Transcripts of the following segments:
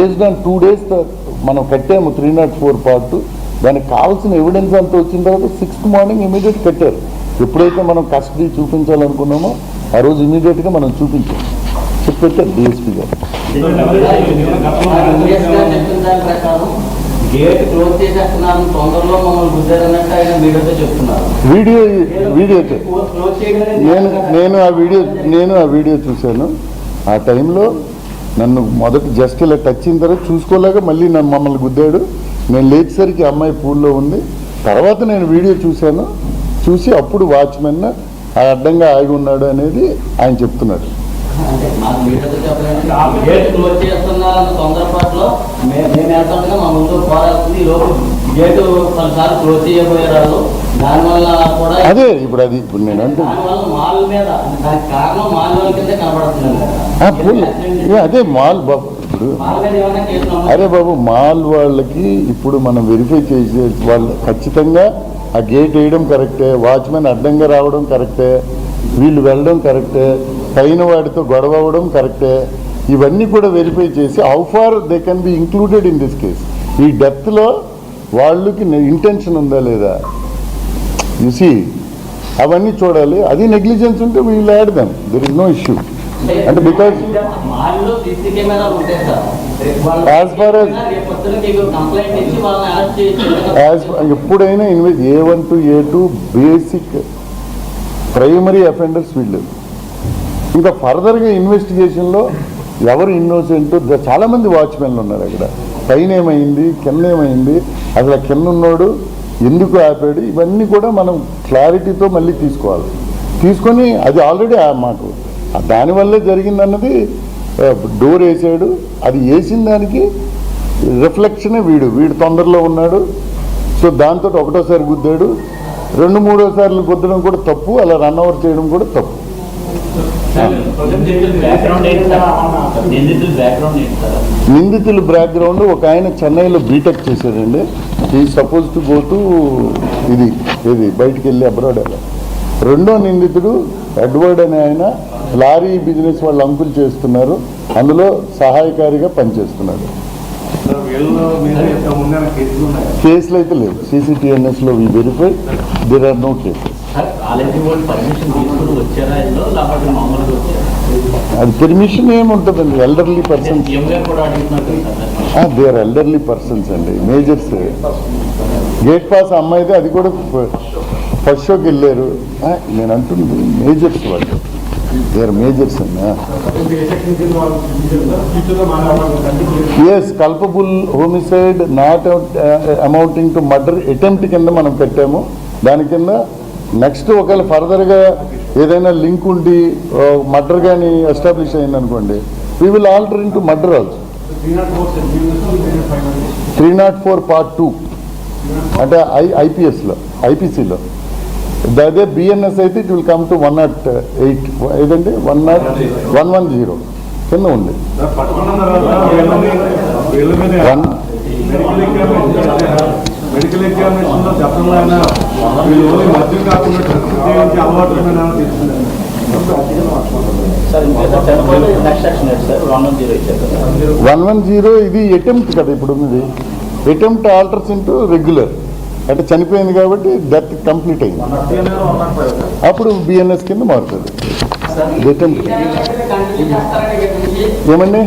Based on 2 days మనం కట్టాము 304 part. దానికి కావాల్సిన ఎవిడెన్స్ అంతా వచ్చిన తర్వాత 6th మార్నింగ్ ఇమీడియట్ కట్టారు. ఎప్పుడైతే మనం కస్టడీ చూపించాలనుకున్నామో ఆ రోజు ఇమీడియట్గా మనం చూపించాం, చెప్పారు డిఎస్పీ గారు. నేను ఆ వీడియో చూశాను. ఆ టైంలో నన్ను మొదటి జస్ట్ ఇలా టచ్ అయిన తర్వాత చూసుకోలేక మళ్ళీ మమ్మల్ని గుద్దాడు. నేను లేచేసరికి అమ్మాయి పూల్లో ఉంది. తర్వాత నేను వీడియో చూశాను. చూసి అప్పుడు వాచ్మెన్ అడ్డంగా ఆగి ఉన్నాడు అనేది ఆయన చెప్తున్నాడు. అదే ఇప్పుడు అది ఇప్పుడు నేను అదే మాల్ బాబు ఇప్పుడు అరే బాబు మాల్ వాళ్ళకి ఇప్పుడు మనం వెరిఫై చేసే వాళ్ళు ఖచ్చితంగా ఆ గేట్ వేయడం కరెక్టే, వాచ్మెన్ అడ్డంగా రావడం కరెక్టే, వీళ్ళు వెళ్ళడం కరెక్టే, పైన వాడితో గొడవ అవ్వడం కరెక్టే. ఇవన్నీ కూడా వెరిఫై చేసి how far they can be included in this case. ఈ డెత్లో వాళ్ళకి ఇంటెన్షన్ ఉందా లేదా చూసి అవన్నీ చూడాలి. అది నెగ్లిజెన్స్ ఉంటే వీళ్ళు add them, there is no issue. అంటే బికాస్ యాజ్ ఫార్ ఎప్పుడైనా A1 to A2 basic primary offenders వీళ్ళు. ఇంకా ఫర్దర్గా ఇన్వెస్టిగేషన్లో ఎవరు ఇన్నోసెంట్, చాలామంది వాచ్మెన్లు ఉన్నారు అక్కడ. పైన ఏమైంది, కింద ఏమైంది, అసలు కింద ఉన్నాడు ఎందుకు ఆపాడు, ఇవన్నీ కూడా మనం క్లారిటీతో మళ్ళీ తీసుకోవాలి. తీసుకొని అది ఆల్రెడీ మాకు దానివల్లే జరిగిందన్నది. డోర్ వేసాడు, అది వేసిన దానికి రిఫ్లెక్షనే వీడు తొందరలో ఉన్నాడు. సో దాంతో ఒకటోసారి గుద్దాడు, 2-3 సార్లు గుద్దడం కూడా తప్పు, అలా రన్ ఓవర్ చేయడం కూడా తప్పు. నిందితుల బ్యాక్గ్రౌండ్ ఒక ఆయన చెన్నైలో బీటెక్ చేశాడండి. ఈ సపోజ్ టు గో టు ఇది బయటికి వెళ్ళి అబ్రాడ్ వెళ్ళాలి. రెండో నిందితుడు ఎడ్వర్డ్ అనే ఆయన లారీ బిజినెస్ వాళ్ళు అంకుల్ చేస్తున్నారు, అందులో సహాయకారిగా పనిచేస్తున్నాడు. కేసులు అయితే లేవు. CCTNS లో we verify, there are no cases. అది పెర్మిషన్ ఏముంటుందండి, elderly persons, they are elderly persons అండి, మేజర్స్. గేట్ పాస్ అమ్మాయితే అది కూడా ఫస్ట్ షోకి వెళ్ళారు. నేను అంటుంది మేజర్స్ వాళ్ళు, దే ఆర్ మేజర్స్ అన్నా. Yes, culpable homicide not amounting to murder attempt కింద మనం పెట్టాము. దాని కింద నెక్స్ట్ ఒకవేళ ఫర్దర్గా ఏదైనా లింక్ ఉండి మర్డర్ కానీ ఎస్టాబ్లిష్ అయిందనుకోండి, we will alter into murder also. 304 Part 2 అంటే IPCలో. అదే BNS అయితే ఇట్ విల్ కమ్ టు 108 ఏదండి 110 కింద ఉంది. మెడికల్ ఎగ్జామినేషన్ లో చెప్పడం మధ్య కాకుండా అలవాటు 110 ఇది అటెంప్ట్ కదా ఇప్పుడు ఉంది. అటెంప్ట్ ఆల్టర్స్ ఇంటూ రెగ్యులర్ అంటే చనిపోయింది కాబట్టి డెత్ కంప్లీట్ అయింది, అప్పుడు BNS కింద మారుతుంది. అటెంప్ట్ ఏమండి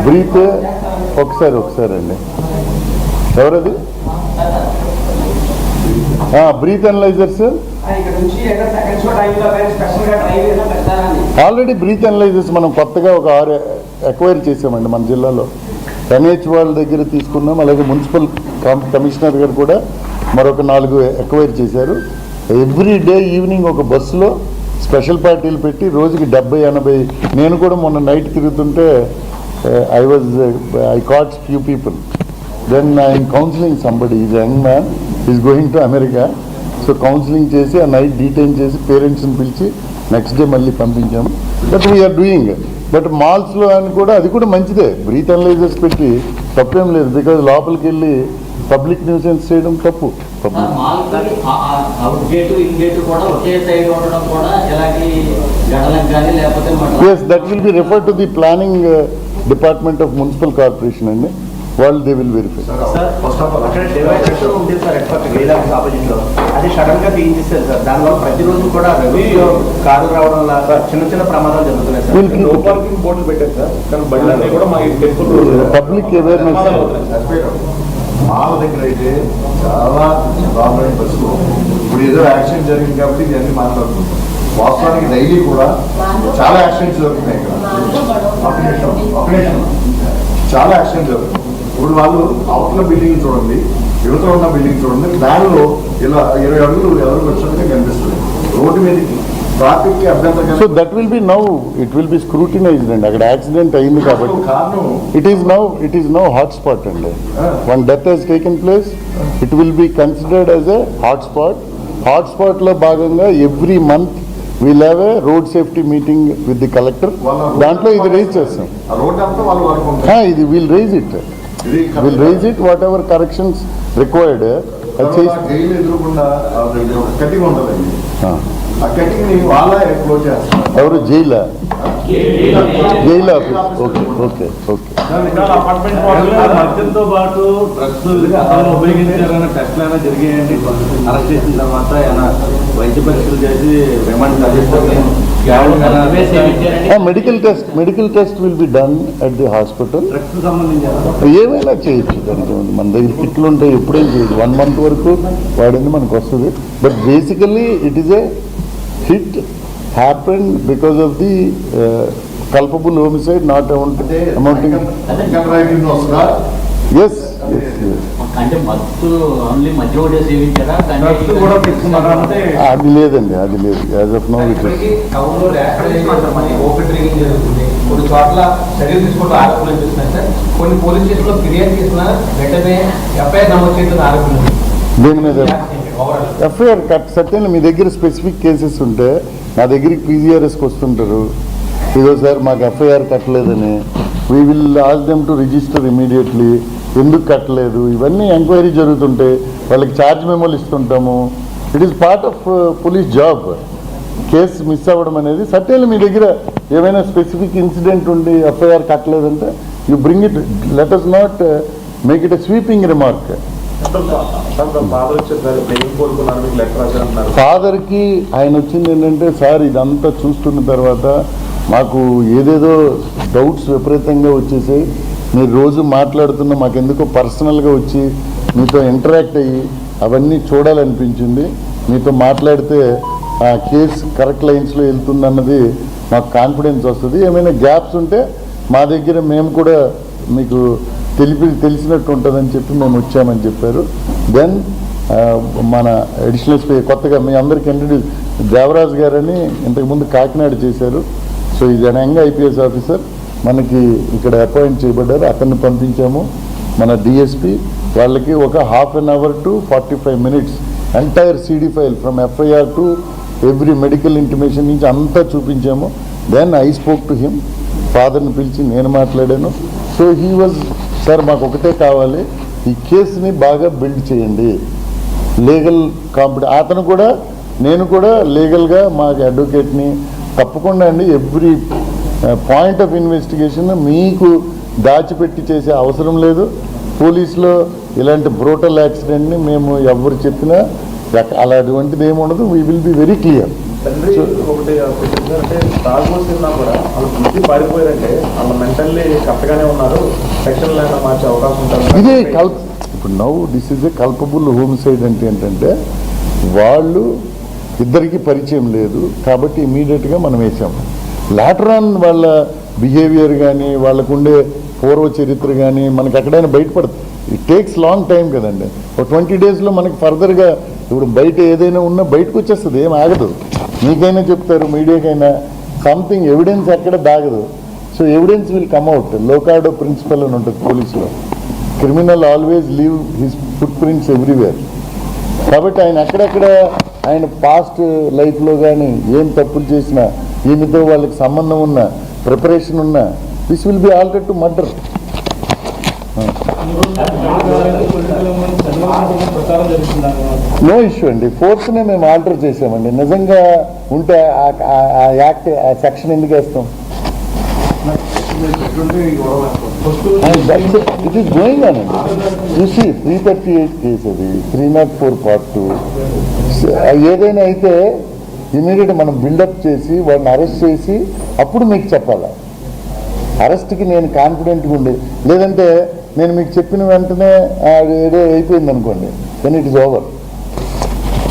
బ్రీత్ ఒకసారి అండి, ఎవరది breath analysers already breath analysers మనం కొత్తగా ఒక 6 ఎక్వైర్ చేసామండి మన జిల్లాలో. NH వాళ్ళ దగ్గర తీసుకున్నాం, అలాగే మున్సిపల్ కమిషనర్ గారు కూడా మరొక 4 ఎక్వైర్ చేశారు. ఎవ్రీ డే ఈవినింగ్ ఒక బస్సులో స్పెషల్ పార్టీలు పెట్టి రోజుకి 70-80. నేను కూడా మొన్న నైట్ తిరుగుతుంటే I caught few people. Then I am counseling somebody, he's a young man, he's going to America. So counseling చేసి ఆ నైట్ డీటైన్ చేసి పేరెంట్స్ని పిలిచి నెక్స్ట్ డే మళ్ళీ పంపించాము. But we are doing. బట్ మాల్స్లో అని కూడా అది కూడా మంచిదే, బ్రీత్ అనలైజర్స్ పెట్టి తప్పేం లేదు. బికాజ్ లోపలికి వెళ్ళి పబ్లిక్ న్యూసెన్స్ చేయడం తప్పు. Yes, that will be referred to the planning department of municipal corporation అండి, వాళ్ళు they will verify. Sir first of all అక్కడ డివైడర్ ఉంటుంది సార్ ఎట్ పక్క గేల్ ఆఫీస్ ఆపోజిట్ లో, అది సడన్ గా తీయించేస్తారు సార్. దానివల్ల ప్రతిరోజు కూడా కార్లు రావడం వల్ల చిన్న చిన్న ప్రమాదాలు జరుగుతున్నాయి సార్. నో పార్కింగ్ బోర్డులు పెట్టారు సార్, కానీ బండ్లన్నీ కూడా మా టెంపుల్ పబ్లిక్ అవేర్నెస్. మాల దగ్గర అయితే చాలా ప్రాబ్లం బస్సులు ఇప్పుడు ఏదో యాక్సిడెంట్ జరిగింది కాబట్టి ఇవన్నీ మాట్లాడుతుంది. వాస్తవానికి డైలీ కూడా చాలా యాక్సిడెంట్స్ జరుగుతున్నాయి ఇక్కడ. ఒక నిమిషం. చాలా యాక్సిడెంట్ జరుగుతుంది. ఇప్పుడు వాళ్ళు అవతల బిల్డింగ్ చూడండి, యువతలో ఉన్న బిల్డింగ్ చూడండి, దానిలో ఇలా 20 అడుగులు ఎవరికి వచ్చినట్టుగా కనిపిస్తుంది. రోడ్డు మీదకి ట్రాఫిక్ కి అభ్యంతరం. So that will be now it will be scrutinized అండి. అక్కడ యాక్సిడెంట్ అయింది కాబట్టి కారణం it is now hot spot అండి. One death has taken place, it will be considered as a hot spot. Hot spot లో భాగంగా every month we'll have a road safety meeting with the collector. దాంట్లో ఇది raise చేస్తాం. ఆ road అంతా వాళ్ళు వాడుకుంటారు. ఇది will raise it whatever corrections required. జైలు ఎదురుకుండా కటింగ్ ఉంటుందండి. ఆ కటింగ్ ని వాళ్ళే క్లోజ్ చేస్తారు. ఎవరు జైలా office? Okay okay okay. Apartment మద్యంతో పాటు డ్రగ్స్ ఉపయోగించారన్న టెస్ట్లు అయినా జరిగాయండి. అరెస్ట్ చేసిన తర్వాత ఏమైనా వైద్య పరీక్షలు చేసి remand medical test will be done at the hospital. Drugs సంబంధించి ఏమైనా చేయొచ్చు దానికి ఉంది. మన దగ్గర కిట్లు ఉంటాయి, ఎప్పుడేం చేయదు. 1 month వరకు వాడింది మనకు వస్తుంది. But basically it is a hit happened because of the culpable homicide, not amounting. Yes. అంటే మత్తు ఓన్లీ మధ్య ఒకటే సేవించారా? కూడా తీసుకున్నారా అంటే అది లేదండి, అది లేదు. As of now it town లో ఓపెన్ డ్రింకింగ్ జరుగుతుంది. కొన్ని చోట్ల చర్యలు తీసుకుంటూ ఆరోపణలు చేస్తున్నాయి సార్. కొన్ని పోలీస్ స్టేషన్ లో ఫిర్యాదు చేసిన వెంటనే ఎఫ్ఐఆర్ నమోదు చేయడం ఆరోపణలు. దేని మీద ఎఫ్ఐఆర్ సత్యంగా మీ దగ్గర స్పెసిఫిక్ కేసెస్ ఉంటే నా దగ్గరికి పీజీఆర్ఎస్కి వస్తుంటారు. ఇదో సార్ మాకు ఎఫ్ఐఆర్ కట్టలేదని, we will ask them to register immediately. ఎందుకు కట్టలేదు ఇవన్నీ ఎంక్వైరీ జరుగుతుంటే వాళ్ళకి ఛార్జ్ మెమోలు ఇస్తుంటాము. It is part of police job. Case miss అవ్వడం అనేది సత్యంగా మీ దగ్గర ఏమైనా స్పెసిఫిక్ ఇన్సిడెంట్ ఉండి ఎఫ్ఐఆర్ కట్టలేదంటే you bring it. Let us not make it a sweeping remark. ఫాదర్కి ఆయన వచ్చింది ఏంటంటే, సార్ ఇదంతా చూస్తున్న తర్వాత మాకు ఏదేదో డౌట్స్ విపరీతంగా వచ్చేసాయి. మీరు రోజు మాట్లాడుతున్న మాకెందుకో పర్సనల్గా వచ్చి మీతో ఇంటరాక్ట్ అయ్యి అవన్నీ చూడాలనిపించింది. మీతో మాట్లాడితే ఆ కేసు కరెక్ట్ లైన్స్లో వెళ్తుందన్నది మాకు కాన్ఫిడెన్స్ వస్తుంది. ఏమైనా గ్యాప్స్ ఉంటే మా దగ్గర మేము కూడా మీకు తెలిసినట్టు ఉంటుందని చెప్పి మేము వచ్చామని చెప్పారు. దెన్ మన అడిషనల్ కొత్తగా మీ అందరికీ ఇంట్రడ్యూస్ దేవరాజ్ గారని ఇంతకుముందు కాకినాడ చేశారు. సో ఇది యంగ్ ఐపీఎస్ ఆఫీసర్ మనకి ఇక్కడ అపాయింట్ చేయబడ్డారు. అతన్ని పంపించాము. మన డిఎస్పీ వాళ్ళకి ఒక 1/2 hour to 45 minutes entire CD file from FIR to every medical intimation నుంచి అంతా చూపించాము. Then I spoke to him. ఫాదర్ని పిలిచి నేను మాట్లాడాను. సో హీ వాజ్, సార్ మాకు ఒకటే కావాలి, ఈ కేసుని బాగా బిల్డ్ చేయండి, లీగల్ అతను కూడా నేను కూడా లీగల్గా మాకు అడ్వకేట్ని తప్పకుండా అండి ఎవ్రీ పాయింట్ ఆఫ్ ఇన్వెస్టిగేషన్ మీకు దాచిపెట్టి చేసే అవసరం లేదు. పోలీసులో ఇలాంటి బ్రూటల్ యాక్సిడెంట్ని మేము ఎవరు చెప్పినా అలాంటిది ఏమి ఉండదు. We will be very clear. తండ్రి ఒకటి అంటే తాగుతున్నా కూడా వాళ్ళు బుద్ధి పారిపోయారంటే వాళ్ళ మెంటల్లీ కరెక్ట్గానే ఉన్నారు, సెక్షన్లు అయినా మార్చే అవకాశం ఉంటుంది. ఇదే ఇప్పుడు now this is a culpable homicide అంటే ఏంటంటే వాళ్ళు ఇద్దరికి పరిచయం లేదు కాబట్టి ఇమీడియట్గా మనం వేసాము. లాటర్ ఆన్ వాళ్ళ బిహేవియర్ కానీ వాళ్ళకు ఉండే పూర్వ చరిత్ర కానీ మనకి ఎక్కడైనా బయటపడుతుంది. ఇట్ టేక్స్ లాంగ్ టైం కదండి. ఒక 20 daysలో మనకి ఫర్దర్గా ఇప్పుడు బయట ఏదైనా ఉన్నా బయటకు వచ్చేస్తుంది, ఏం ఆగదు. మీకైనా చెప్తారు, మీడియాకైనా సంథింగ్ ఎవిడెన్స్ ఎక్కడ దాగదు. So evidence will come out. Locard principle అని ఉంటుంది పోలీసులో. Criminal always leave his footprints everywhere. కాబట్టి ఆయన అక్కడక్కడ ఆయన పాస్ట్ లైఫ్లో కానీ ఏం తప్పులు చేసినా, ఈమెతో వాళ్ళకి సంబంధం ఉన్న ప్రిపరేషన్ ఉన్న, this will be altered to murder. No issue అండి. ఫోర్స్నే మేము ఆల్టర్ చేసామండి. నిజంగా ఉంటే ఆ యాక్ట్ ఆ సెక్షన్ ఎందుకు వేస్తాం? పెట్టుంటే ఈ గొడవ ఇట్ ఈస్ గోయింగ్ ఆన్ అండి. చూసి 338 కేసు అది, 304 పార్ట్ 2. ఏదైనా అయితే ఇమీడియట్ మనం బిల్డప్ చేసి వాడిని అరెస్ట్ చేసి అప్పుడు మీకు చెప్పాలా. అరెస్ట్కి నేను కాన్ఫిడెంట్గా ఉండే, లేదంటే నేను మీకు చెప్పిన వెంటనే ఏదో అయిపోయింది అనుకోండి, then it is over.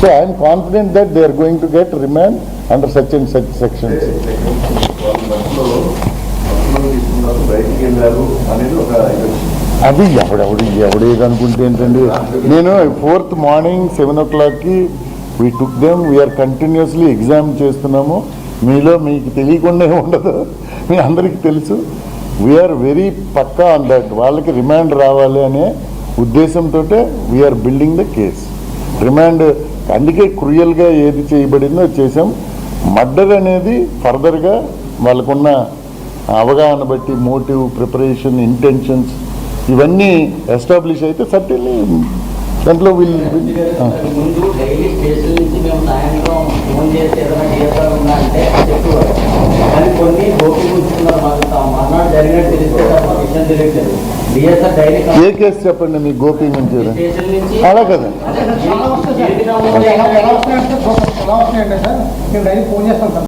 So I'm confident that they are going to get remand under such and such sections. వాళ్ళ మధ్యలో తీసుకున్నారు, బయటికి వెళ్ళారు అనేది ఒక ఇది వచ్చింది. అది ఎవడేదనుకుంటే ఏంటండి. నేను 4th మార్నింగ్ 7 o'clockకి we took them, we are continuously exam చేస్తున్నాము. మీలో మీకు తెలియకుండా ఉండదు, మీ అందరికీ తెలుసు. వీఆర్ వెరీ పక్కా ఆన్ దట్. వాళ్ళకి రిమాండ్ రావాలి అనే ఉద్దేశంతో we are building the case. Remand అందుకే క్రూయల్గా ఏది చేయబడిందో చేసాం. మర్డర్ అనేది ఫర్దర్గా వాళ్ళకున్న అవగాహన బట్టి మోటివ్, ప్రిపరేషన్, ఇంటెన్షన్స్ ఇవన్నీ ఎస్టాబ్లిష్ అయితే సర్టెన్లీ దాంట్లో వీళ్ళు ముందు డైలీ స్టేషన్ నుంచి మేము సాయంత్రం ఫోన్ చేసి ఏదైనా డిఎస్ఆర్ ఉందా అంటే చెప్పేవారు. కానీ కొన్ని ఓపిక ఉంచుకున్నారు. మాకు మర్నాడు జరిగినట్టు తెలిస్తే మాకు విషయం తెలియట్లేదు. డిఎస్ఆర్ డైలీ ఏ కేసు చెప్పండి మీ గోపి నుంచి? స్టేషన్ నుంచి అలా కదండి. ఏది నమోదు ఎలా వస్తున్నాయంటే సార్ మేము డైలీ ఫోన్ చేస్తాం సార్.